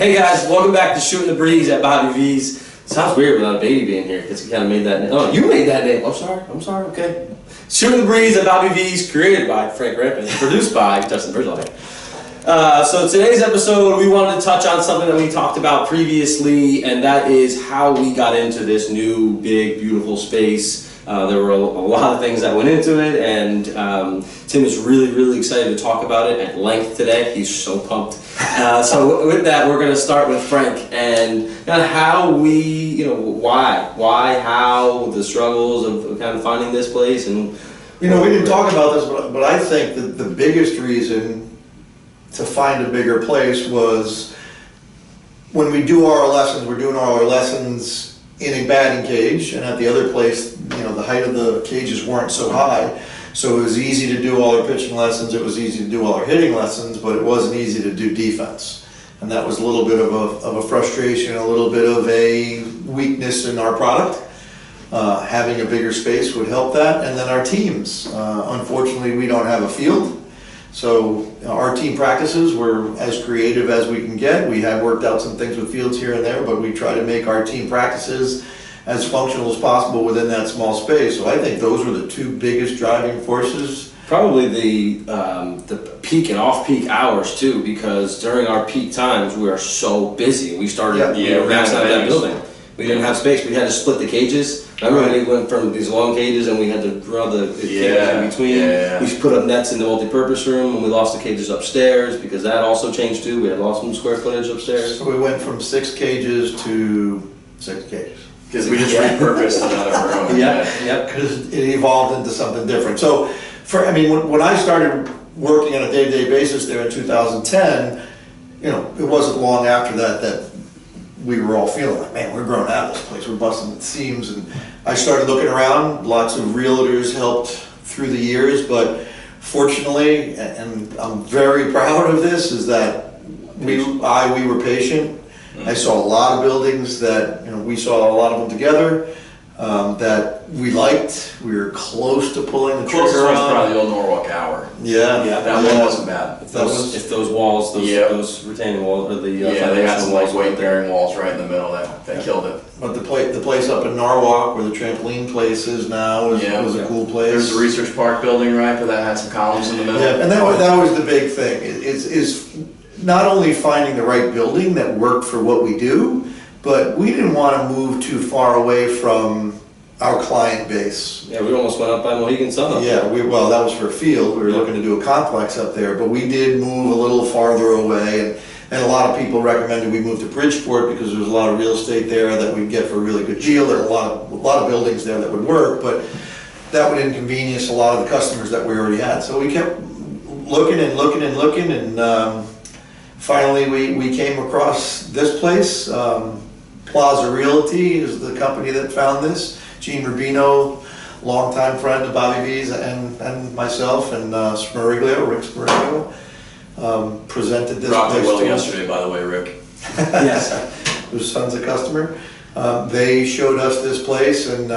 Hey guys, welcome back to Shooting the Breeze at Bobby V's. Sounds weird without Abate being here because he kind of made that name. Oh, you made that name. I'm sorry, okay. Shooting the Breeze at Bobby V's, created by Frank Ramppen, produced by Justin Bridgeline. So today's episode, we wanted to touch on something that we talked about previously, and that is how we got into this new, big, beautiful space. There were a lot of things that went into it, and Tim is really excited to talk about it at length today. He's so pumped. So with that, we're going to start with Frank and kind of how we, why, how, the struggles of kind of finding this place. And we didn't talk about this, but I think that the biggest reason to find a bigger place was when we do our lessons, we're doing all our lessons in a batting cage, and at the other place, the height of the cages weren't so high, so it was easy to do all our pitching lessons, it was easy to do all our hitting lessons, but it wasn't easy to do defense. And that was a little bit of a frustration, a little bit of a weakness in our product. Having a bigger space would help that. And then our teams. Unfortunately, we don't have a field. So our team practices were as creative as we can get. We have worked out some things with fields here and there, but we try to make our team practices as functional as possible within that small space. So I think those were the two biggest driving forces. Probably the peak and off-peak hours too, because during our peak times we are so busy. We started maxing out that building. We didn't have space. We had to split the cages. Remember when we went from these long cages and we had to run the cages in between? Yeah. We put up nets in the multi-purpose room, and we lost the cages upstairs because that also changed too. We had lost some square footage upstairs. So we went from 6 cages to 6 cages. Because we just repurposed another room. Yeah, because it evolved into something different. So, when I started working on a day-to-day basis there in 2010, it wasn't long after that we were all feeling like, man, we're growing out of this place, we're busting at the seams. And I started looking around, lots of realtors helped through the years, but fortunately, and I'm very proud of this, is that we were patient. I saw a lot of buildings that, we saw a lot of them together, that we liked. We were close to pulling the trigger on. Was probably the old Norwalk Tower. Yeah, that one wasn't bad. If those walls, those retaining walls, or the they had some weight-bearing walls right in the middle. That killed it. But the place up in Norwalk, where the trampoline place is now, was a cool place. There's the Research Park building, right, but that had some columns in the middle. Yeah, and that was the big thing. Is not only finding the right building that worked for what we do, but we didn't want to move too far away from our client base. Yeah, we almost went up by Mohegan Sun up there. Well, that was for a field. We were looking to do a complex up there, but we did move a little farther away, and a lot of people recommended we move to Bridgeport because there was a lot of real estate there that we'd get for a really good deal. There are a lot of buildings there that would work, but that would inconvenience a lot of the customers that we already had. So we kept looking, and finally we came across this place. Plaza Realty is the company that found this. Gene Rubino, longtime friend of Bobby V's, and myself, and Rick Smeriglio, presented this place to yesterday, by the way, Rick. Yes, whose son's a customer. They showed us this place, and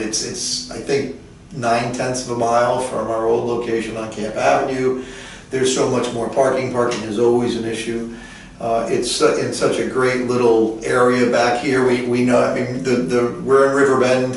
it's I think 9/10 of a mile from our old location on Camp Avenue. There's so much more parking. Parking is always an issue. It's in such a great little area back here. We know, we're in Riverbend,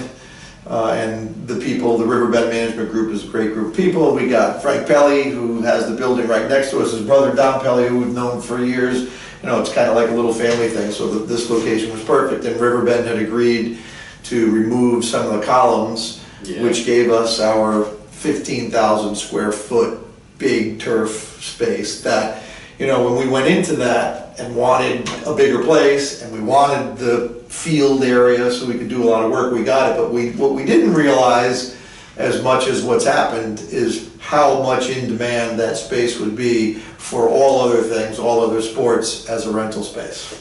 and the Riverbend Management Group is a great group of people. We got Frank Pelly, who has the building right next to us, his brother Don Pelly, who we've known for years. It's kind of like a little family thing, so this location was perfect. And Riverbend had agreed to remove some of the columns, which gave us our 15,000 square foot big turf space that, when we went into that and wanted a bigger place and we wanted the field area so we could do a lot of work, we got it. But what we didn't realize, as much as what's happened, is how much in demand that space would be for all other things, all other sports, as a rental space.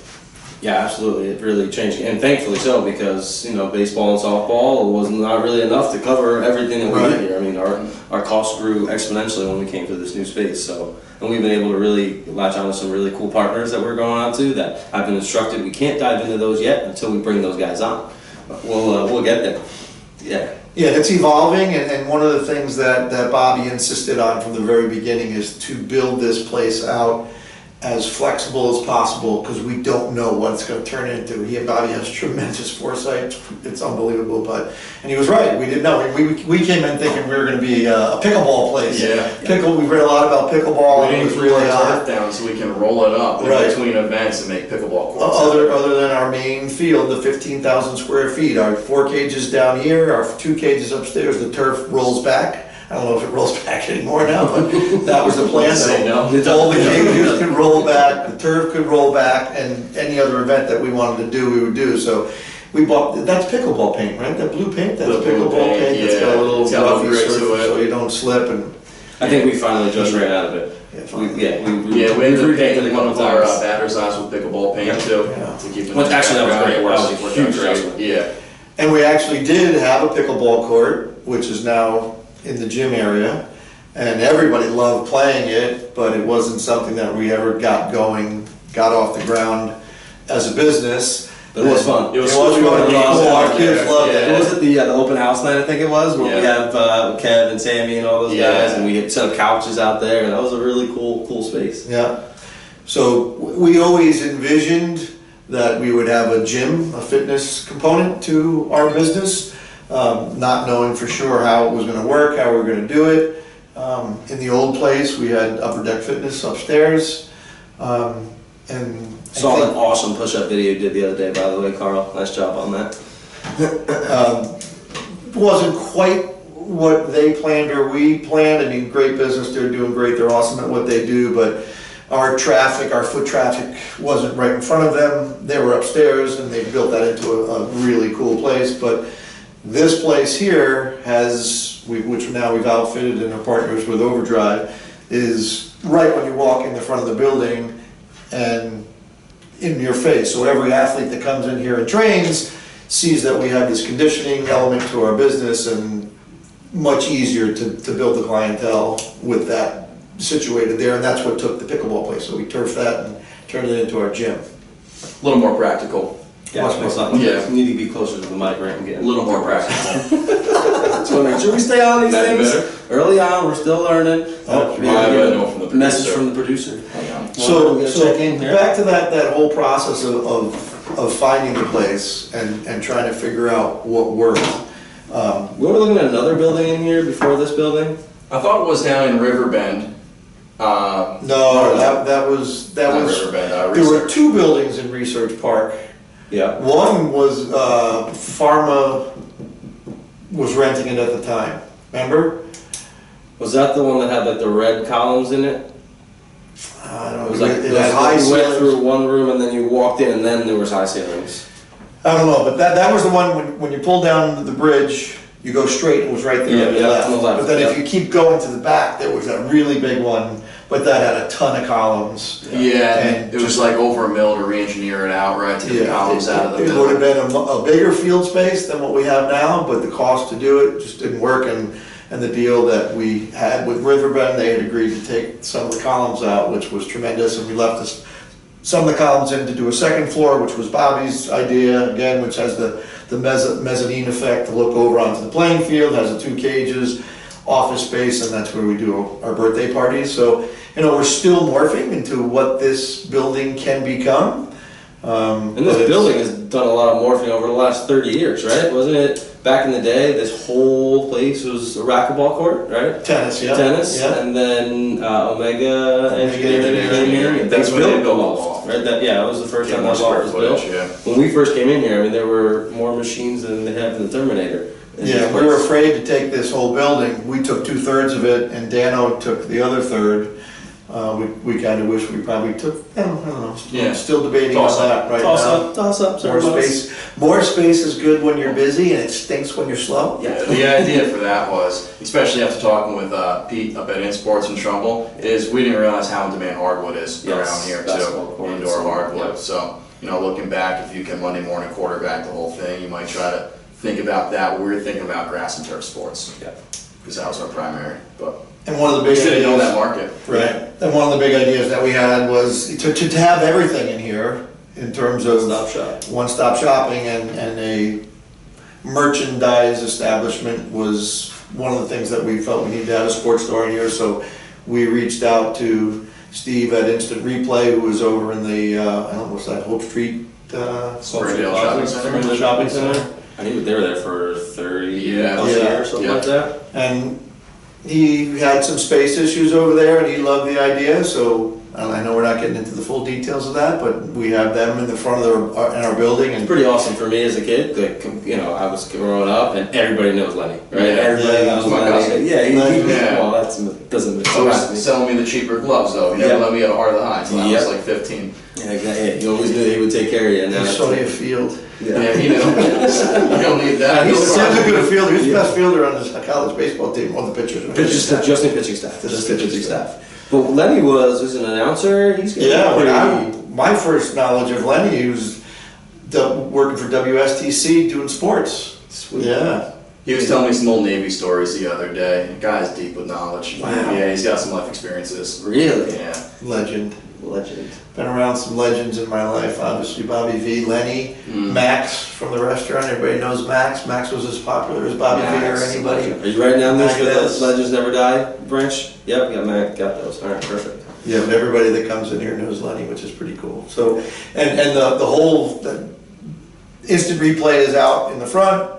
Yeah, absolutely. It really changed, and thankfully so, because baseball and softball was not really enough to cover everything that we did here. Our costs grew exponentially when we came to this new space. And we've been able to really latch on to some really cool partners that we're going on to that I've been instructed we can't dive into those yet until we bring those guys on. But we'll get there. Yeah, it's evolving, and one of the things that Bobby insisted on from the very beginning is to build this place out as flexible as possible because we don't know what it's going to turn into. He and Bobby has tremendous foresight. It's unbelievable, and he was right. We didn't know. We came in thinking we were going to be a pickleball place. Yeah. We read a lot about pickleball. We It was didn't really really hot. turf down so we can roll it up Right. in between events and make pickleball courts. Other than our main field, the 15,000 square feet, our 4 cages down here, our 2 cages upstairs, the turf rolls back. I don't know if it rolls back anymore now, but that was the plan. Say no. All the cages could roll back, the turf could roll back, and any other event that we wanted to do, we would do. So we bought, that's pickleball paint, right? That blue paint, that's The blue pickleball paint. paint, It's got a little it's got a little roughy grit to surface it. so you don't slip. And I think we finally just ran out of it. fine. We We ended up repainted painting a one couple of our times. batter's eyes with pickleball paint too. Yeah. To keep it. Well, actually, that was great. That was a Worked huge out great. adjustment. Yeah. And we actually did have a pickleball court, which is now in the gym area. And everybody loved playing it, but it wasn't something that we ever got off the ground as a business. But it was fun. It was fun. fun. Cool. Our kids loved Yeah. it. What was it, the open house night, I think it was, where we Yeah. have Kev and Sammy and all those Yeah. guys, and we had set up couches out there, and that was a really cool space. Yeah. So we always envisioned that we would have a gym, a fitness component to our business, not knowing for sure how it was going to work, how we were going to do it. In the old place, we had upper deck fitness upstairs, and Saw that awesome push-up video you did the other day, by the way, Carl. Nice job on that. wasn't quite what they planned or we planned. I mean, great business, they're doing great, they're awesome at what they do, but our foot traffic wasn't right in front of them. They were upstairs and they built that into a really cool place. But this place here which now we've outfitted and are partners with Overdrive, is right when you walk in the front of the building and in your face. So every athlete that comes in here and trains sees that we have this conditioning element to our business, and much easier to build the clientele with that situated there, and that's what took the pickleball place. So we turfed that and turned it into our gym. A little more practical. Yeah, Much more something. Yeah. You need to be closer to the mic, right? And A get little more practical. Just want to make sure we stay on these That things. better? Early on, we're still learning. Oh, we I have gotta a know from the message producer. from the producer. Hang on. Well, we're So gonna check in here. back to that whole process of finding the place and trying to figure out what worked. We were looking at another building in here before this building. I thought it was down in Riverbend. No, that was Not Riverbend, there were Research. 2 buildings in Research Park. Yeah. One was Pharma was renting it at the time. Remember? Was that the one that had like the red columns in it? I don't know. It was like it had high you went ceilings. through one room and then you walked in and then there was high ceilings. I don't know, but that was the one when you pull down the bridge, you go straight. It was right there on the Yeah, left. on the left, But then if yeah. you keep going to the back, there was a really big one, but that had a ton of columns. Yeah, And it was like over a mill to re-engineer it out, right, to get the columns out of the It would have middle. been a bigger field space than what we have now, but the cost to do it just didn't work. And the deal that we had with Riverbend, they had agreed to take some of the columns out, which was tremendous, and we left some of the columns in to do a second floor, which was Bobby's idea, again, which has the mezzanine effect to look over onto the playing field, has the 2 cages, office space, and that's where we do our birthday parties. So, we're still morphing into what this building can become. And this building has done a lot of morphing over the last 30 years, right? Wasn't it back in the day, this whole place was a racquetball court, right? Tennis, yeah. Tennis, Yeah. and then Omega Engineering Engineering. and That's they when they built the built the loft, loft. right? That was the first Yeah, time more that loft square was footage, built. yeah. When we first came in here, I mean, there were more machines than they have in the Terminator. in Yeah, this we were place. afraid to take this whole building. We took 2/3 of it, and Dano took the other third. We kind of wish we probably took, I don't know, Yeah. still debating on Toss up. that right Toss now. up, More sorry, space, more space is good when you're busy, and it stinks when you're slow. Yeah, the idea for that was, especially after talking with Pete up at InSports in Trumbull, is we didn't realize how in demand hardwood is Yes, around here basketball too, courts indoor and- hardwood. yeah. So, looking back, if you can Monday morning quarterback the whole thing, you might try to think about that. We were thinking about grass and turf sports, Yeah. because that was our primary, but And one of the we big should have known that ideas, market. right? And one of the big ideas that we had was to have everything in here in terms of Stop shop. one-stop shopping, and a merchandise establishment was one of the things that we felt we needed to have a sports store in here. So we reached out to Steve at Instant Replay, who was over in the, I don't know, what's that, Hope Street? Springdale Shopping Center. Shopping Center. I think they were there for 30 Yeah. plus years, something like that. And he had some space issues over there, and he loved the idea, so I know we're not getting into the full details of that, but we have them in the front of in our building. And It's pretty awesome for me as a kid. Like, you know, I was growing up, and everybody knows Lenny, right? Yeah. Everybody Yeah, knows my Lenny. cousin. Yeah, well, that doesn't surprise me. Selling me the cheaper gloves though. He never Yeah. let me at a Heart of the High until I was Yep. like 15. Yeah, exactly. You always knew that he would take care of you. And now he it's saw like- you field. Yeah, you know, you don't need that. He's such a good fielder. He's the Yeah. best fielder on his college baseball team. All the pitchers. Just in pitching staff. Just in pitching pitching staff. But Lenny was an announcer. He's Yeah, pretty. my first knowledge of Lenny, he was working for WSTC doing sports. Sweet. Yeah. He was telling me some old Navy stories the other day. The guy's deep with knowledge. Wow. Yeah, he's got some life experiences. Really? Yeah. Legend. Legend. Been around some legends in my life. Obviously, Bobby V, Lenny, Max from the restaurant. Everybody knows Max. Max was as popular as Bobby V or Max. anybody. Are you writing down this for the Yes. Legends Never Die branch? Yep, we got Mac, got those. All right, perfect. Yeah, but everybody that comes in here knows Lenny, which is pretty cool. So, and the whole Instant Replay is out in the front,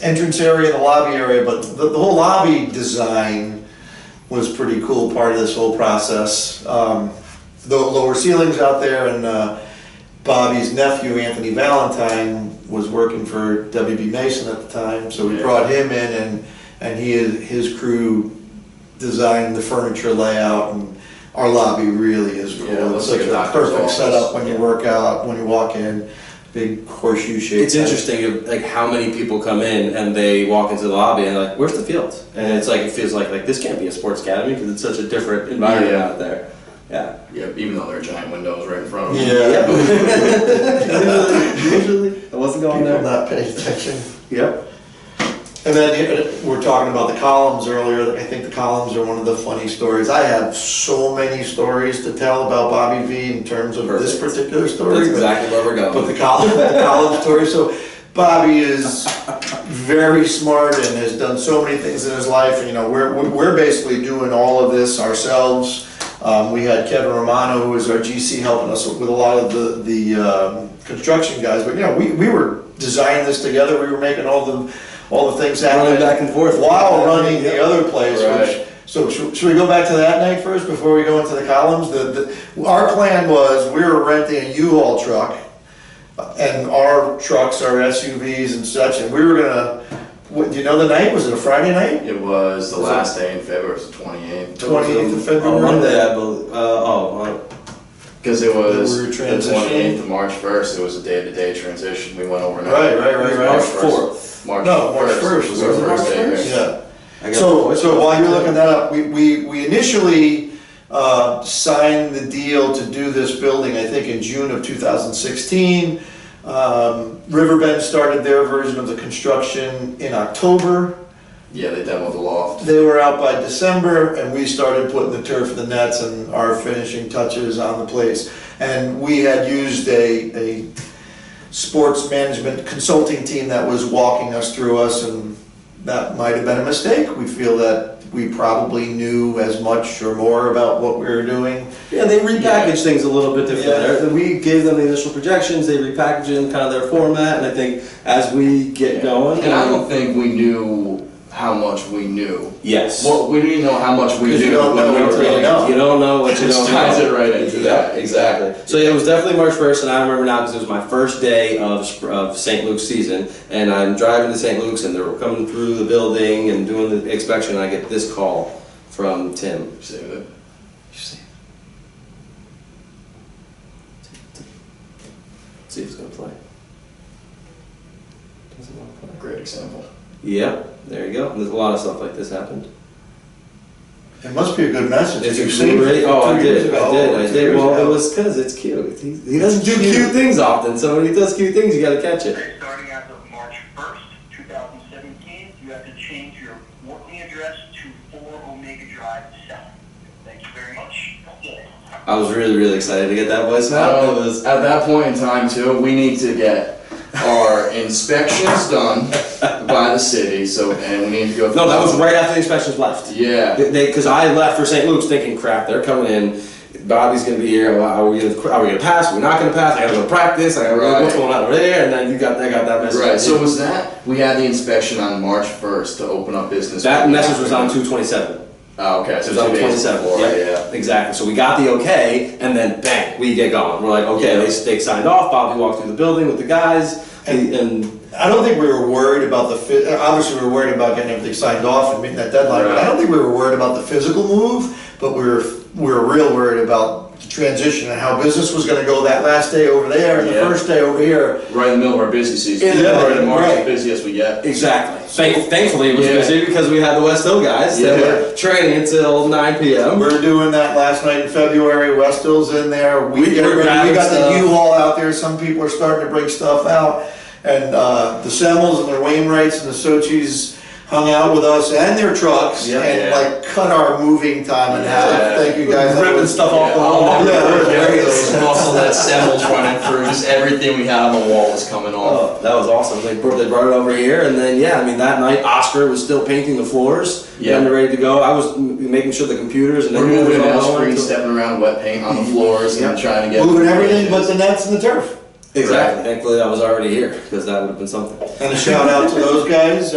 entrance area, the lobby area, but the whole lobby design was pretty cool part of this whole process. The lower ceilings out there, and Bobby's nephew, Anthony Valentine, was working for WB Mason at the time, so we Yeah. brought him in, and his crew designed the furniture layout, and our lobby really is cool. Yeah, it It's looks such like a a doctor's perfect office. setup when you work out, when you walk in, big horseshoe shape. It's interesting, like how many people come in and they walk into the lobby and like, where's the field? And it's like, it feels like this can't be a sports academy because it's such a different environment Yeah. out there. Yeah. Yeah, even though there are giant windows right in front of him. Yeah. Usually, I wasn't going People there. not paying attention. Yep. And then we're talking about the columns earlier. I think the columns are one of the funny stories. I have so many stories to tell about Bobby V in terms of this Perfect. particular story. That's but- exactly where we're going. But the college story. So Bobby is very smart and has done so many things in his life. And, you know, we're basically doing all of this ourselves. We had Kevin Romano, who was our GC, helping us with a lot of the construction guys. But you know, we were designing this together. We were making all the things happen. Running back and forth. while running the other place. Right. So should we go back to that night first before we go into the columns? Our plan was we were renting a U-Haul truck, and our trucks are SUVs and such, and we were gonna. Do you know the night? Was it a Friday night? It was the last day in February, it was the 28th. 28th of February. Monday, I believe. Because it was We were the transitioning. 28th of March 1st, it was a day-to-day transition. We went overnight. Right. March 4th. March No, March 1st 1st. was our Was it first March day 1st? there. Yeah. I got So the while you're looking that up, we initially signed the deal to do this building, I think in June of 2016. Riverbend started their version of the construction in October. Yeah, they demoed the loft. They were out by December, and we started putting the turf, the nets, and our finishing touches on the place. And we had used a sports management consulting team that was walking us through us, and that might have been a mistake. We feel that we probably knew as much or more about what we were doing. Yeah, they repackaged things a little bit different. Yeah. We gave them the initial projections, they repackaged it in kind of their format, and I think as we get going. And I don't think we knew how much we knew. Yes. Well, we didn't know how much we Because knew you don't know when we what were you really know. You don't know what you Just don't ties know. it right into that. Exactly. So yeah, it was definitely March 1st, and I remember now because it was my first day of St. Luke's season, and I'm driving to St. Luke's, and they're coming through the building and doing the inspection, and I get this call from Tim. Save it. Let's see if it's gonna play. Doesn't want to play. Great example. Yep, there you go. There's a lot of stuff like this happened. It must be a good message. It's You've a seen great. it Oh, I 2 years did. ago, I 2 did. years Well, ago. it was because it's cute. He doesn't do Cute. cute things often, so when he does cute things, you got to catch it. Starting as of March 1st, 2017, you have to change your working address to 4 Omega Drive South. Thank you very much. I was really, really excited to get that voicemail. It was. At that point in time, too, we need to get our inspections done by the city. So, and we need to go. No, that was right after the inspections left. Yeah. Because I left for St. Luke's thinking, crap, they're coming in. Bobby's gonna be here. Are we gonna pass? We're not gonna pass. I gotta go to practice. I gotta go. What's going on over there? And then I got that message. Right. So was that we had the inspection on March 1st to open up business? That message was on 2/27. Oh, okay. So it was on 27th. Yeah. Exactly. So we got the okay, and then bang, we get going. We're like, okay, they signed off. Bobby walked through the building with the guys, and I don't think we were worried about obviously we were worried about getting everything signed off and meeting that deadline, but I don't think we were worried about the physical move, but we were real worried about the transition and how business was gonna go that last day over there and the first day over here. Right in the middle of our busy season. Yeah, March right. as busy as we get. exactly. Thankfully it was busy because we had the West Hill guys that were training until 9 p.m. We were doing that last night in February. West Hill's in there. We were got stuff. the U-Haul out there. Some people are starting to bring stuff out. And the Semmels and the Wainwrights and the Sochis hung out with us and their trucks and like cut our moving time in half. Thank you guys. Ripping stuff off the wall. Those muscle-led Semmels running through. Just everything we had on the wall was coming off. Oh, that was awesome. They brought it over here, and then that night Oscar was still painting the floors. And ready to go. I was making sure the computers and we're moving the screen, stepping around wet paint on the floors, and trying to get moving everything but the nets and the turf. Exactly. Thankfully, I was already here because that would have been something. And a shout out to those guys,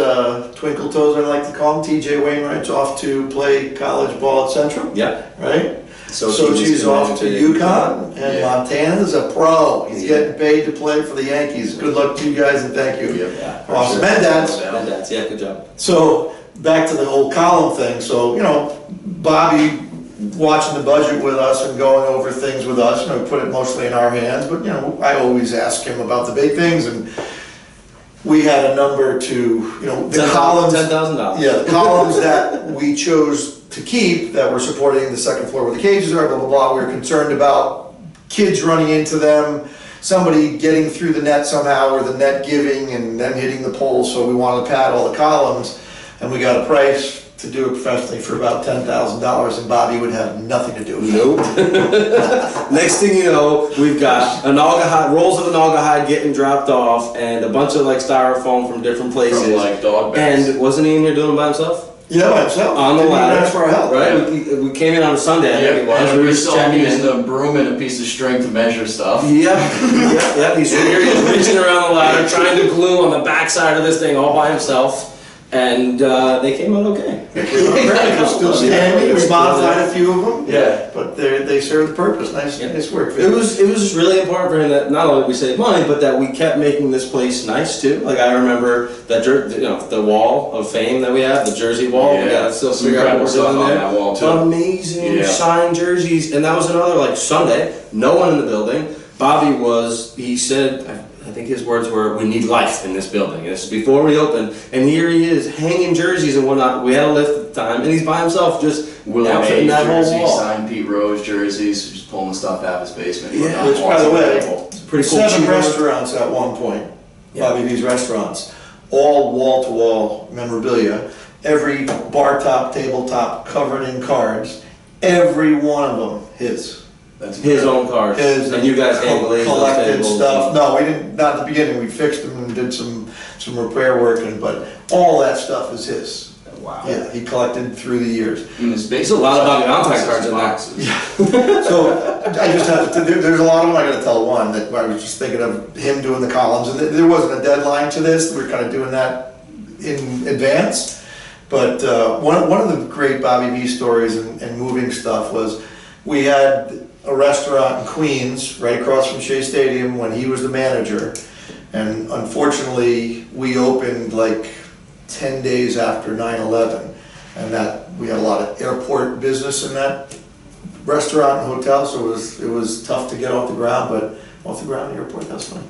Twinkle Toes, I like to call them. TJ Wainwright's off to play college ball at Central. Yeah. Right? So she's off to UConn, and Montana's a pro. He's getting paid to play for the Yankees. Good luck to you guys, and thank you. Yeah. Awesome. Mendads. Yeah, good job. So back to the whole column thing. So Bobby watching the budget with us and going over things with us. We put it mostly in our hands, but I always ask him about the big things, and we had a number to the columns. $10,000. Yeah, the columns that we chose to keep that were supporting the second floor where the cages are. Blah blah blah. We were concerned about kids running into them, somebody getting through the net somehow, or the net giving and them hitting the pole. So we wanted to pad all the columns, and we got a price to do it professionally for about $10,000, and Bobby would have nothing to do with it. Nope. Next thing you know, we've got rolls of analgahide getting dropped off, and a bunch of styrofoam from different places. From dog bags. And wasn't he in here doing it by himself? Yeah, by himself. On the ladder. Ask for our help. Right? Yeah. We came in on a Sunday, I think it was. We were still checking using in. a broom and a piece of string to measure stuff. Yeah. He's reaching around the ladder, trying to glue on the backside of this thing all by himself. And they came out okay. They're still standing. We modified a few of them. Yeah. But they served the purpose. Nice work. It was just really important for him that not only we saved money, but that we kept making this place nice too. I remember that the wall of fame that we have, the jersey wall. Yeah. We gotta still figure out what we're doing there. That wall too. Amazing signed jerseys, and that was another Sunday. No one in the building. Bobby he said, I think his words were, "We need life in this building." And this is before we opened, and here he is hanging jerseys and whatnot. We had a lift at the time, and he's by himself, just Willie that whole jerseys, wall. signed Pete Rose jerseys, just pulling the stuff out of his basement. Yeah. Which, by the way, Pretty cool. 7 restaurants at one point. Bobby V's restaurants, all wall-to-wall memorabilia. Every bar top, tabletop covered in cards. Every one of them his. That's His own cars. And you guys hand-glazed those collected tables. stuff. No, we didn't. Not at the beginning. We fixed them and did some repair work, but all that stuff is his. Wow. Yeah, he collected through the years. There's a lot of Bobby Valentine cards in that. So I just have to. There's a lot of them. I got to tell one that I was just thinking of him doing the columns, and there wasn't a deadline to this. We were kind of doing that in advance. But one of the great Bobby V stories and moving stuff was we had a restaurant in Queens, right across from Shea Stadium, when he was the manager. And unfortunately, we opened 10 days after 9/11. And that we had a lot of airport business in that restaurant and hotel, so it was tough to get off the ground, but off the ground, the airport, that's funny.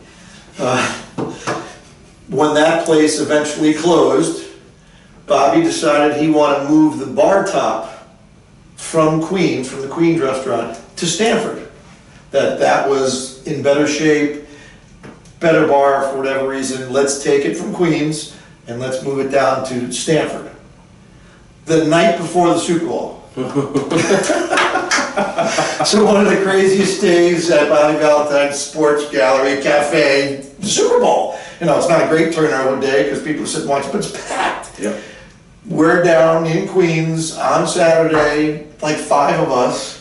When that place eventually closed, Bobby decided he wanted to move the bar top from the Queens restaurant, to Stanford. That was in better shape, better bar for whatever reason. Let's take it from Queens and let's move it down to Stanford. The night before the Super Bowl. So one of the craziest days at Bobby Valentine Sports Gallery Cafe, the Super Bowl. It's not a great turnout day because people sit and watch, but it's packed. Yep. We're down in Queens on Saturday, 5 of us.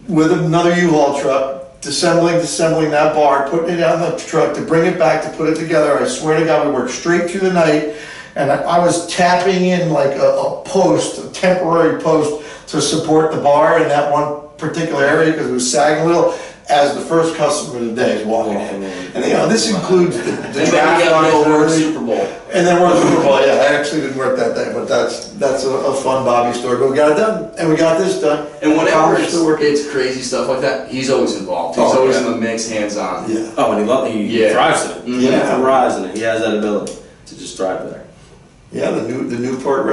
with another U-Haul truck, disassembling that bar, putting it on the truck to bring it back to put it together. I swear to God, we worked straight through the night, and I was tapping in like a post, a temporary post to support the bar in that one particular area because it was sagging a little. As the first customer of the day is walking in, and this includes the Got to work Super Bowl. and then we're at Super Bowl. Yeah, I actually didn't work that day, but that's a fun Bobby story. But we got it done, and we got this done. And whenever Accomplished it's crazy stuff like that, he's always involved. He's always in the mix, hands-on. Yeah. Oh, and he thrives in it. Yeah. He thrives in it. He has that ability to just thrive there. Yeah, the Newport.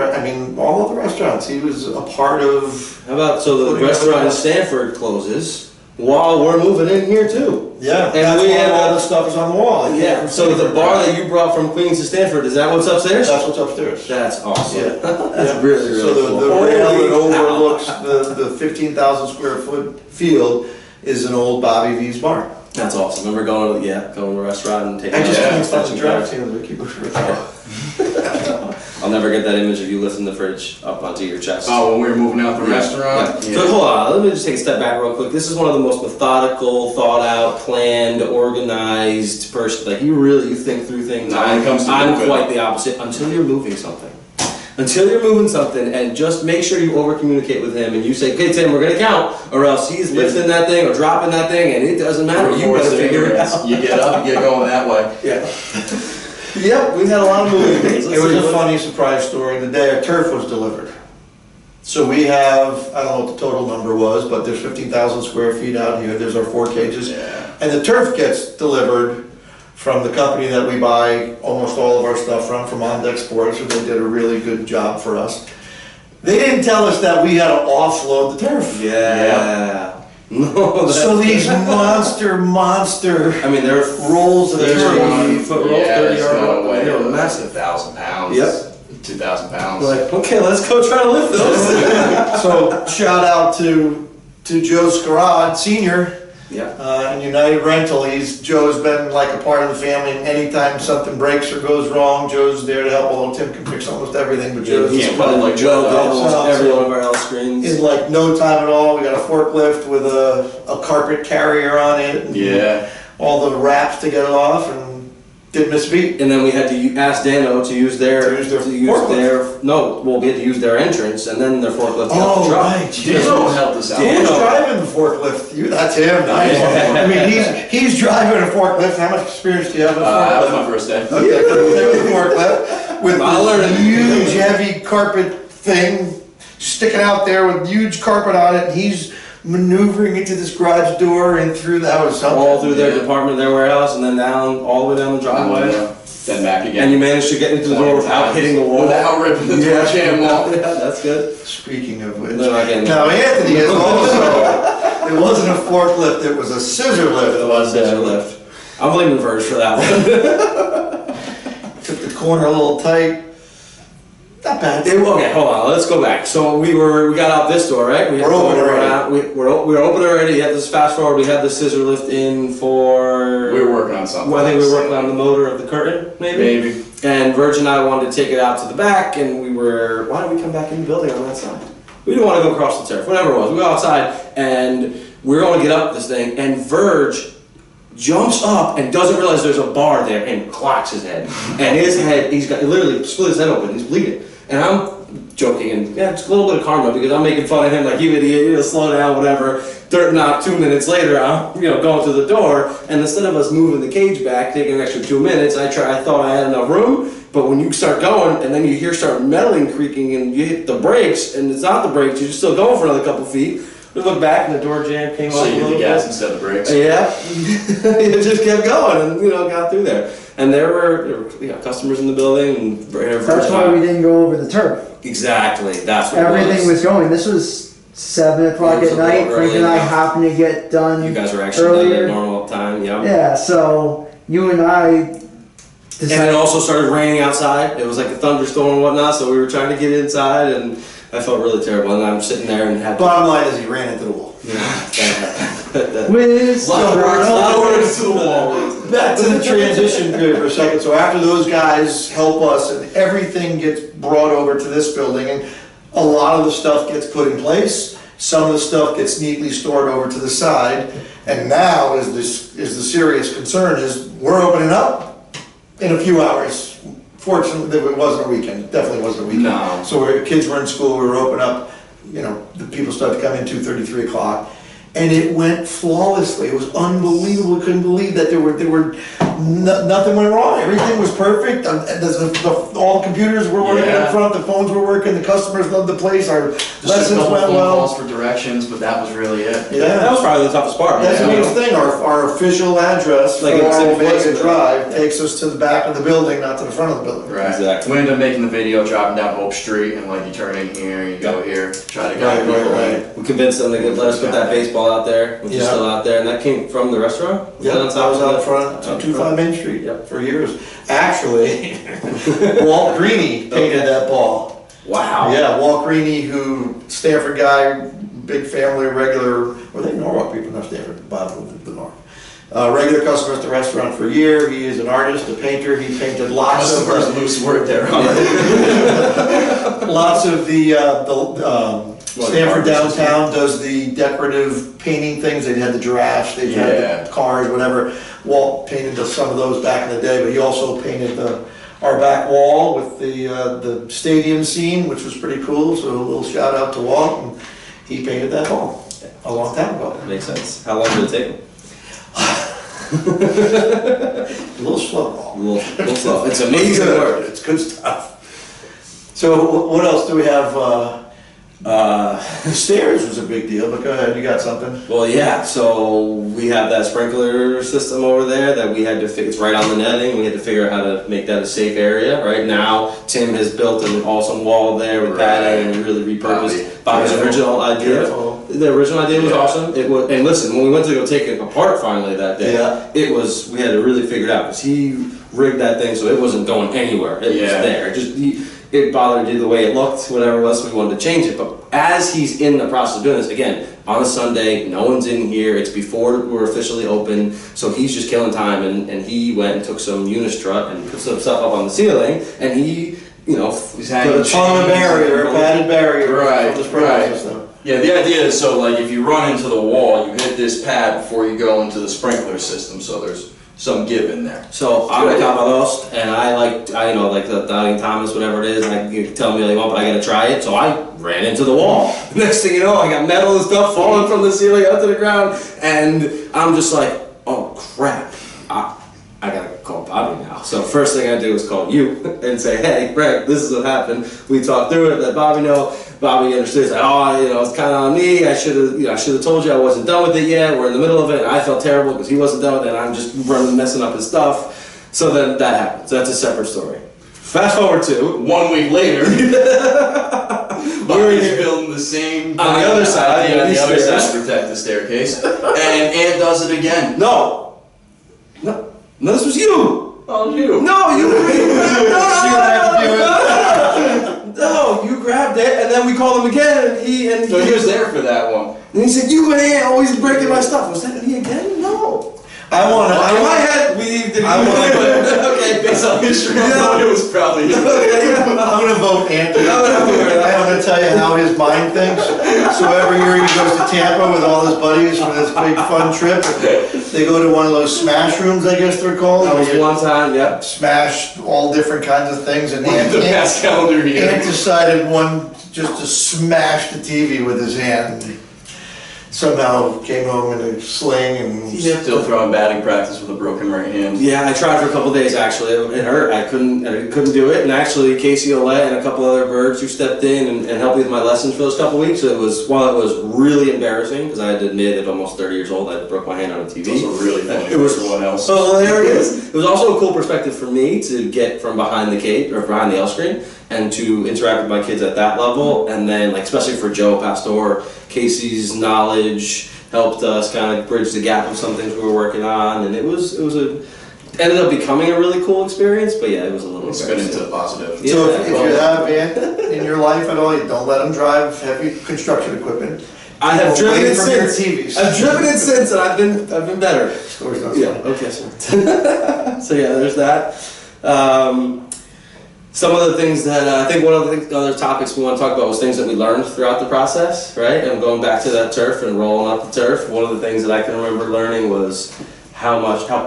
All of the restaurants. He was a part of. How about the restaurant in Stanford closes while we're moving in here too? Yeah, and that's we why have all the stuff is on the wall. Yeah. So the bar that you brought from Queens to Stanford, is that what's upstairs? That's what's upstairs. That's awesome. Yeah. That's really really so cool. the rail that overlooks the 15,000 square foot field is an old Bobby V's bar. That's awesome. Remember going to the restaurant and taking. I just can't stop stop the drive through. We keep I'll never get that image of you lifting the fridge up onto your chest. Oh, when we were moving out the restaurant? Yeah. So hold on, let me just take a step back real quick. This is one of the most methodical, thought out, planned, organized person. Like you think through things. When it comes to I'm moving. quite the opposite until you're moving something. Until you're moving something, and just make sure you over communicate with him and you say, okay Tim, we're gonna count, or else he's lifting that thing or dropping that thing and it doesn't matter. You better figure it out. You get up, you get going that way. Yeah. Yep, we've had a lot of moving days. It was a funny surprise story. The day our turf was delivered. So we have, I don't know what the total number was, but there's 15,000 square feet out here. There's our 4 cages. Yeah. And the turf gets delivered from the company that we buy almost all of our stuff from On Deck Sports, so they did a really good job for us. They didn't tell us that we had to offload the turf. Yeah. No, So these monster, I mean, they're rolls of 30-foot rolls, 30-yard rolls. Way. They were Massive. massive. 1,000 pounds. Yep. 2,000 pounds. Like, okay, let's go try to lift those. So shout out to Joe Scarad, Senior, Yeah. and United Rental. Joe's been like a part of the family, and anytime something breaks or goes wrong, Joe's there to help. Although Tim can fix almost everything, but Joe's Yeah, probably like Joe did almost So- every one of our L screens. in like no time at all. We got a forklift with a carpet carrier on it. And Yeah. all the wraps to get it off, and didn't miss a beat. And then we had to ask Dano to use their To use their forklift. we had to use their entrance and then their forklift to help Oh, the truck. right. Dano helped us out. Who's Dano. driving the forklift? That's him. Nice. I mean, he's driving a forklift. How much experience do you have with a That was forklift? my first day. Okay, there was a forklift with I this learned. huge, heavy carpet thing sticking out there with huge carpet on it. And he's maneuvering into this garage door and through that was something. All through their Yeah. department, their warehouse, and then down all the way down the driveway. Then back again. And you managed to get into the door without hitting the wall. Without ripping the door jam wall. Yeah, that's good. Speaking of which, They're not getting now Anthony is also. It wasn't a forklift; it was a scissor lift. It was a lift. I'm blaming Verge for that one. Took the corner a little tight. Not bad. Okay, hold on. Let's go back. So we got out this door, right? We're open already. We were open already. You had this fast forward. We had the scissor lift in for. We were working on something. Well, I think we were working on the motor of the curtain, maybe. Maybe. And Verge and I wanted to take it out to the back, and we were. Why did we come back in the building on that side? We didn't want to go across the turf. Whatever it was, we go outside, and we're going to get up this thing, and Verge jumps up and doesn't realize there's a bar there and clocks his head. And his head, he literally split his head open. He's bleeding. And I'm joking, and yeah, it's a little bit of karma because I'm making fun of him like, you idiot, slow down, whatever. Not 2 minutes later, I'm going to the door, and instead of us moving the cage back, taking an extra 2 minutes, I thought I had enough room, but when you start going, and then you start meddling, creaking, and you hit the brakes, and it's not the brakes, you're still going for another couple feet. We look back, and the door jam came So off a you hit little the gas bit. instead of the brakes? Yeah, it just kept going, and got through there. And there were customers in the building, and That's why we didn't go over the turf. Exactly, that's what Everything was going. This was 7 o'clock It was at a night. little Frank early, and I yeah. happened to get done You guys were actually done earlier. at normal time, yeah. Yeah, so you and I And it also started raining outside. It was like a thunderstorm and whatnot, so we were trying to get inside, and I felt really terrible. And I'm sitting there and had. Bottom line is he ran into the wall. with A lot of words to the wall. Back to the transition period for a second. So after those guys help us and everything gets brought over to this building and a lot of the stuff gets put in place, Some of the stuff gets neatly stored over to the side. And now is the serious concern is we're opening up in a few hours. Fortunately, it wasn't a weekend. It definitely wasn't a weekend. No. So kids were in school. We were open up. You know, the people started to come in 2:30, 3 o'clock. And it went flawlessly. It was unbelievable. We couldn't believe that nothing went wrong. Everything was perfect. All the computers were working Yeah. in front. The phones were working. The customers loved the place. Our Just a lessons couple went phone well. calls for directions, but that was really it. Yeah. That was probably the toughest part. That's the Yeah. biggest thing. Our official address for Like it's our in Omega place. Drive takes us to the back of the building, not to the front of the building. Right. Exactly. We ended up making the video driving down Hope Street, and like you turn in here, you go here, try to guide Right, people right, in. right. We convinced them to let us put that baseball out there, which is Yeah. still out there, and that came from the restaurant? Yeah, I was out front, 225 Main Street, Yep. for years. Actually, Walt Greeny painted that ball. Wow. Yeah, Walt Greeny, who, Stanford guy, big family, regular, were they Norwalk people? Not Stanford, Bob moved to the North. Regular customer at the restaurant for a year. He is an artist, a painter. He painted lots That's of the person who's worked there. lots of the Stanford garbage downtown does the decorative painting things. They had the giraffes, they had Yeah. the cars, whatever. Walt painted some of those back in the day, but he also painted our back wall with the stadium scene, which was pretty cool. So a little shout out to Walt, and he painted that wall a long time ago. Makes sense. How long did it take him? A little slow wall. A little slow. It's amazing work. It's good stuff. So what else do we have? The stairs was a big deal, but go ahead, you got something? Well, yeah, so we have that sprinkler system over there that we had to fix. It's right on the netting. We had to figure out how to make that a safe area. Right now, Tim has built an awesome wall there with padding and really repurposed Bobby's original idea. Careful. The original idea was Yeah. awesome. It was, and listen, when we went to go take it apart finally that day, we had to really figure it out because he rigged that thing so it wasn't going anywhere. It was there. It bothered you the way it looked, whatever it was, so we wanted to change it. But as he's in the process of doing this, again, on a Sunday, no one's in here, it's before we're officially open, so he's just killing time, and he went and took some Unistrut and put some stuff up on the ceiling, and he, He's hanging Put a ton of barrier, a padded barrier Right, from the sprinkler right. system. Yeah, the idea is so like if you run into the wall, you hit this pad before you go into the sprinkler system, so there's some give in there. So I'm a Cavalos, and I like the Dotting Thomas, whatever it is, and you tell me but I gotta try it, so I ran into the wall. Next thing you know, I got metal and stuff falling from the ceiling out to the ground, and I'm just like, oh crap, I gotta call Bobby now. So first thing I do is call you and say, hey, Frank, this is what happened. We talked through it, let Bobby know. Bobby understood. He's like, it's kind of on me. I should have told you I wasn't done with it yet. We're in the middle of it. And I felt terrible because he wasn't done with it, and I'm just messing up his stuff. So then that happened. So that's a separate story. Fast forward to 1 week later, Bobby's building the same on the other side, on the other side to protect the staircase, and Ant does it again. No, this was you. Oh, you. No, you No, you grabbed it, and then we called him again, and he was there for that one. And he said, "You ain't always breaking my stuff." Was that me again? No. I want to. In my head, okay, Based on history, I thought it was probably you. I'm going to vote Anthony. I'm going to tell you how his mind thinks. So every year he goes to Tampa with all his buddies for this big fun trip. They go to one of those smash rooms, I guess they're called. That was one time, yeah. Smash all different kinds of things, and The past calendar year. Ant decided just to smash the TV with his hand. Somehow came home in a sling and Still throwing batting practice with a broken right hand. Yeah, I tried for a couple days actually. It hurt. I couldn't do it. And actually, Casey Olette and a couple other birds who stepped in and helped me with my lessons for those couple weeks. So while it was really embarrassing because I had to admit at almost 30 years old I broke my hand on a TV. It was really funny It was for everyone else. hilarious. It was also a cool perspective for me to get from behind the cape or behind the L screen and to interact with my kids at that level. And then, especially for Joe Pastor, Casey's knowledge helped us kind of bridge the gap of some things we were working on, and it ended up becoming a really cool experience. But yeah, it was a little Spin into the positive. Yeah. So if you have Ant in your life at all, you don't let him drive heavy construction equipment. I have driven Away it from your since. TVs. I've driven it since, and I've been better. Story's not Yeah. funny. Okay. So, so yeah, there's that. Some of the things that I think one of the other topics we want to talk about was things that we learned throughout the process, right? And going back to that turf and rolling up the turf, one of the things that I can remember learning was how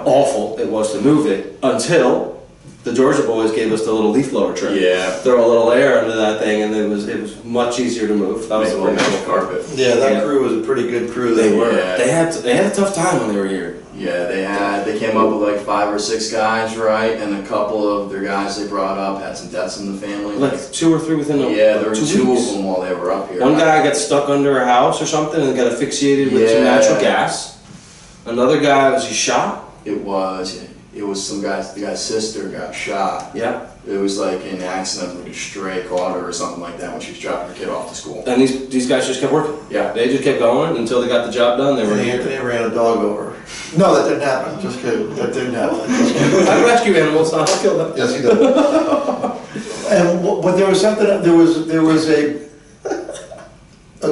awful it was to move it until the Georgia boys gave us the little leaf blower trim. Yeah. Throw a little air under that thing, and it was much easier to move. That was Make a little magic carpet. Yeah, that Yeah. crew was a pretty good crew. They were. Yeah. They had a tough time when they were here. Yeah, they came up with like 5 or 6 guys, right? And a couple of their guys they brought up had some deaths in the family. Like 2 or 3 within there were 2 2 weeks. of them while they were up here. One guy got stuck under a house or something and got asphyxiated with some Yeah. natural gas. Another guy was shot. It was some guy's, the guy's sister got shot. Yeah. It was like an accident, like a stray caught her or something like that when she was dropping her kid off to school. And these guys just kept working. Yeah. They just kept going until they got the job done. They were And here. Anthony ran a dog over. No, that didn't happen. Just kidding. That didn't happen. Just kidding. I rescue animals, not I'll kill them. Yes, he did. And but there was something. There was a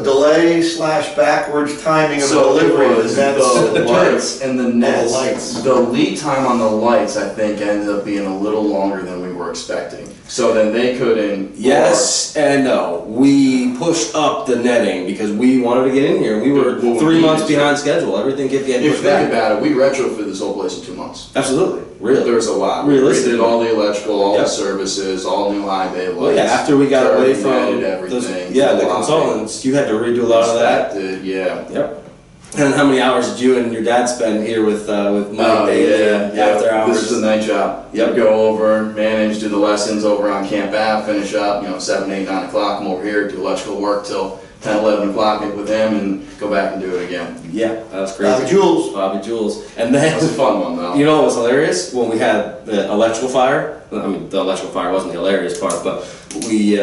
delay / backwards timing of the delivery of the nets. the lights and the nets. lights. The lead time on the lights, I think, ended up being a little longer than we were expecting. So then they couldn't. Yes and no. We pushed up the netting because we wanted to get in here. We were Well, 3 we months needed to. behind schedule. Everything kept getting If you pushed think back. about it, we retrofitted this whole place in 2 months. Absolutely. Really. There was a lot. Realistically. We did all the electrical, all Yep. the services, all new high bay lights. Well, yeah, after we got away from turbine those, everything. the full consultants, you had to redo a lot of that. Inspected, yeah. Yep. And how many hours did you and your dad spend here with Mike Oh, daily after hours? This is a night job. Yep. Go over, manage, do the lessons over on Camp Ave, finish up, 7, 8, 9 o'clock, come over here, do electrical work till 10, 11 o'clock with him and go back and do it again. Yeah, that was crazy. Bobby Jules. Bobby Jules. And then, That was a fun one though. you know what was hilarious? When we had the electrical fire, I mean, the electrical fire wasn't the hilarious part, but we,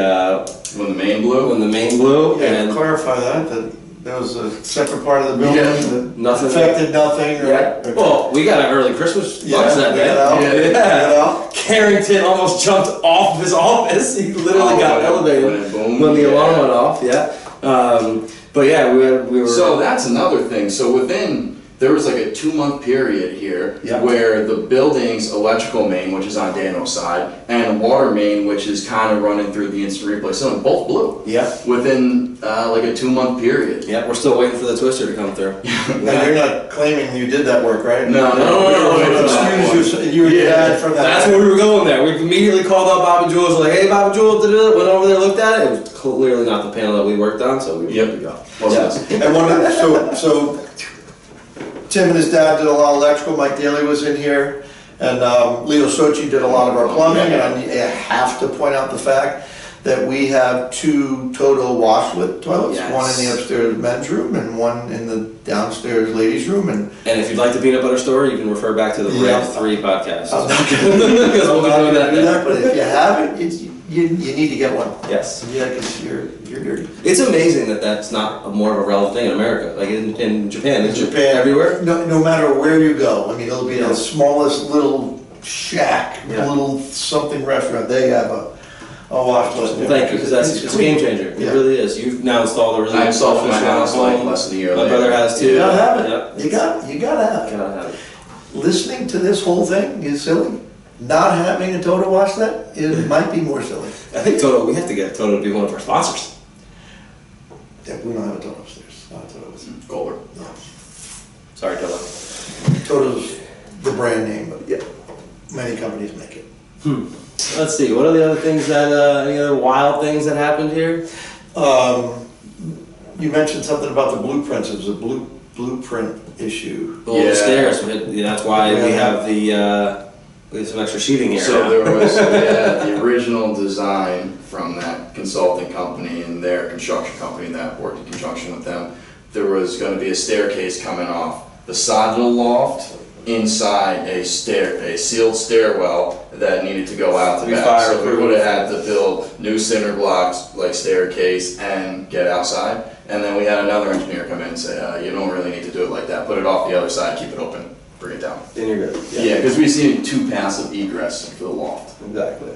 When the main blew. when the main blew, Yeah, and clarify that there was a separate part of the building Yeah. that Nothing. affected nothing. yeah. Well, we got an early Christmas lunch that day. get out, Yeah. get out. Carrington almost jumped off his office. He literally got elevated when it boomed, when the alarm yeah. went off. Yeah. But yeah, we were. So that's another thing. So there was like a 2-month period here Yeah. where the building's electrical main, which is on Daniel's side, and water main, which is kind of running through the instant replay system, both blew Yeah. within like a 2-month period. Yeah. We're still waiting for the twister to come through. And you're not claiming you did that work, right? No. Excuse you and your dad from that. That's where we were going there. We immediately called up Bobby Jules, like, hey, Bobby Jules, went over there, looked at it. It was clearly not the panel that we worked on, so we were good to go. Wasn't And so Tim and his dad did a lot of electrical. Mike Daly was in here, and Leo Sochi did a lot of our plumbing. And I have to point out the fact that we have 2 total washlet toilets, Yes. one in the upstairs men's room and one in the downstairs ladies' room. And And if you'd like the peanut butter story, you can refer back to the Yeah. Red 3 podcast. I'm not Because we'll be doing that then. but if you haven't, you need to get one. Yes. Yeah, because you're dirty. It's amazing that that's not more of a relevant thing in America. Like in Japan, it's Japan, everywhere. No matter where you go, I mean, it'll be the smallest little shack, Yeah. little something restaurant. They have a wash list. Well, thank you, because it's a game changer. It Yeah. really is. You've now installed a really I installed for my professional house like home. less than a year My later. brother has too. You gotta have it. Yep. You gotta have it. Gotta have it. Listening to this whole thing is silly. Not having a Toto wash that might be more silly. I think Toto. We have to get Toto to be one of our sponsors. Yeah, we don't have a Toto upstairs. Not a Toto. Goldberg. No. Sorry, Toto. Toto's the brand name, but yeah, many companies make it. Let's see. What are the other things any other wild things that happened here? You mentioned something about the blueprints. It was a blueprint issue. Well, Yeah. the stairs. That's why we Yeah. have we have some extra sheething here. So now. there was the original design from that consulting company and their construction company that worked in conjunction with them. There was going to be a staircase coming off the side of the loft inside a sealed stairwell that needed to go out to Be back. So we fireproof. would have had to build new cinder blocks like staircase and get outside. And then we had another engineer come in and say, you don't really need to do it like that. Put it off the other side, keep it open, bring it down. Then you're good. Yeah, because we see 2 paths of egress for the loft. Exactly.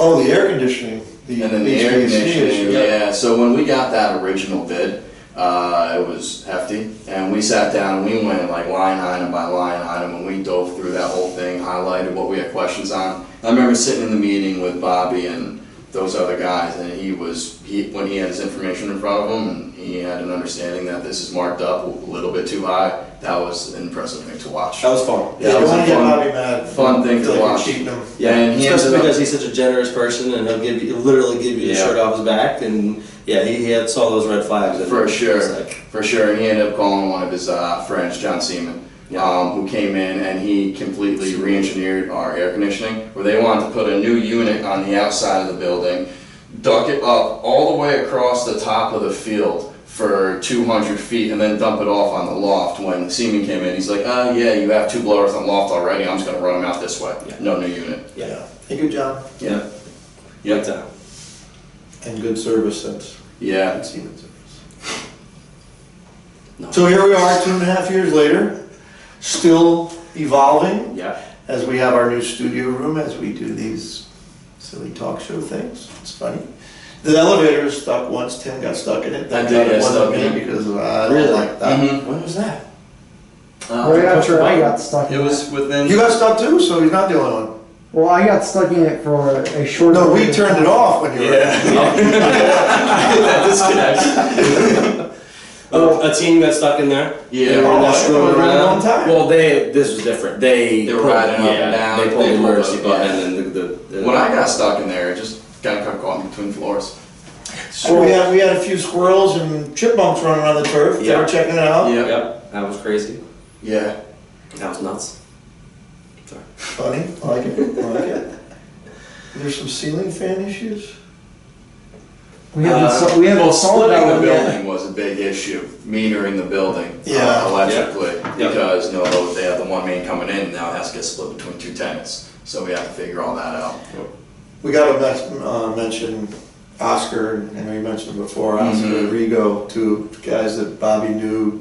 Oh, the air conditioning. And then the air HVAC conditioning, issue. yeah. So when we got that original bid, It was hefty, and we sat down and we went like line item by line item, and we dove through that whole thing, highlighted what we had questions on. I remember sitting in the meeting with Bobby and those other guys, and when he had his information in front of him, and he had an understanding that this is marked up a little bit too high. That was an impressive thing to watch. That was fun. Yeah, that was a fun thing to watch. Yeah, and he especially ended up, because he's such a generous person, and he'll literally give you the shirt off his back, and yeah, he had saw those red flags. For sure. And he ended up calling one of his friends, John Seaman, who came in and he completely re-engineered our air conditioning, where they wanted to put a new unit on the outside of the building, duck it up all the way across the top of the field for 200 feet, and then dump it off on the loft. When Seaman came in, he's like, yeah, you have 2 blowers on the loft already, I'm just going to run them out this way. Yeah. No new unit. Yeah. Hey, good job. Yeah. Yep. And good service since. Yeah. Siemens service. No. So here we are 2.5 years later, still evolving. Yeah. As we have our new studio room, as we do these silly talk show things. It's funny. The elevator was stuck once. Tim got stuck in it. I did get stuck in it because I don't like that. Mm-hmm. When was that? Right after I got stuck in It was within. You got stuck too, so he's not the only one. Well, I got stuck in it for a short No, we period of turned it time. off when you were. That disconnect. A team got stuck in there. Yeah. They were in that Oh, room it was a long time. Well, this was different. They were riding up and down. They pulled the They pulled emergency up, button, yeah. and then When I got stuck in there, it just kind of got caught in between floors. So we had a few squirrels and chipmunks running around the turf. They Yeah. were checking it out. Yeah. Yep, that was crazy. Yeah. That was nuts. Sorry. Funny, I like it. I like it. There's some ceiling fan issues. We haven't solved that splitting the one yet. building was a big issue. Metering the building Yeah. electrically, Yeah. because they have the one main coming in, and now it has to get split between 2 tenants. So we have to figure all that out. We got to mention Oscar, I know you mentioned him before, Oscar and Rigo, 2 guys that Bobby knew,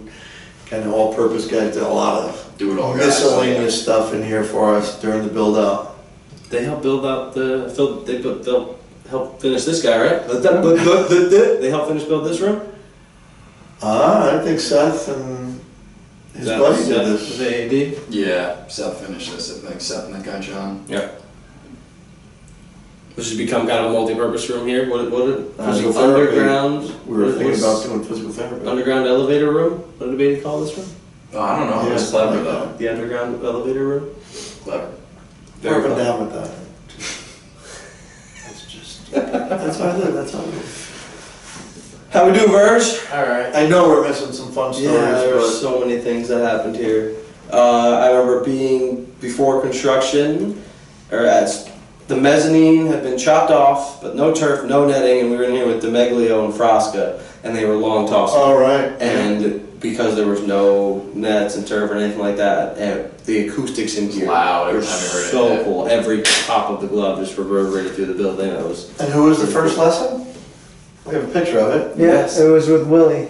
kind of all-purpose guys, did a lot of Do it all, guys. miscellaneous stuff in here for us during the build-out. They helped build out they'll help finish this guy, right? They helped finish build this room? I think Seth and his buddy did this. Was it AD? Yeah, Seth finished this, I think. Seth and that guy John. Yeah. This has become kind of a multi-purpose room here. What Physical therapy. underground? We were thinking what's about doing physical therapy. underground elevator room. What did Abate call this room? Oh, I don't know. It was Yeah, clever like though. The underground elevator room. Clever. Very Up and fun. down with that. That's how I live, that's how I live. How we do, Verge? All right. I know we're missing some fun stories, Yeah, there were but so many things that happened here. I remember being before construction, or as the mezzanine had been chopped off, but no turf, no netting, and we were in here with DeMeglio and Frasca, and they were long tossing. all right. And because there was no nets and turf or anything like that, the acoustics in here loud were every time you heard it, so yeah. cool. Every pop of the glove just reverberated through the building. It was And who was the first lesson? We have a picture of it. Yeah, Yes. it was with Willie.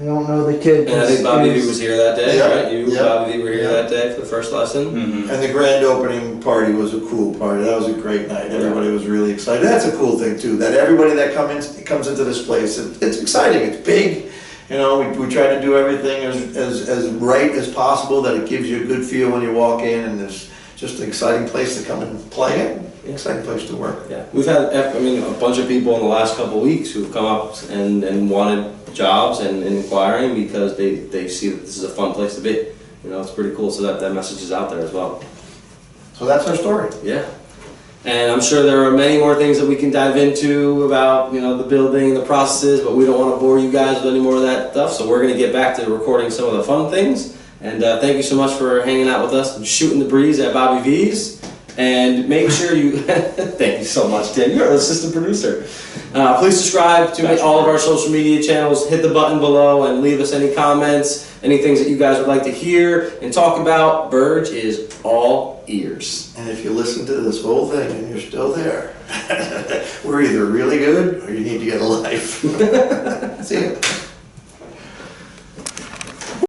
I don't know the kid. And I think Bobby he V was here that day, Yeah, right? You, yeah, Bobby V, were here yeah. that day for the first lesson. Mm-hmm. And the grand opening party was a cool party. That was a great night. Everybody was really excited. That's a cool thing too, that everybody that comes into this place, it's exciting, it's big. You know, we try to do everything as right as possible, that it gives you a good feel when you walk in, and there's just an exciting place to come and play it. Exciting place to work. Yeah, we've had, a bunch of people in the last couple of weeks who've come up and wanted jobs and inquiring because they see that this is a fun place to be. You know, it's pretty cool, so that message is out there as well. So that's our story. Yeah. And I'm sure there are many more things that we can dive into about, the building, the processes, but we don't want to bore you guys with any more of that stuff, so we're going to get back to recording some of the fun things. And thank you so much for hanging out with us and shooting the breeze at Bobby V's. And make sure you, thank you so much, Tim, you're an assistant producer. Please subscribe to all of our social media channels, hit the button below and leave us any comments, any things that you guys would like to hear and talk about. Verge is all ears. And if you listen to this whole thing and you're still there, we're either really good or you need to get a life. See ya.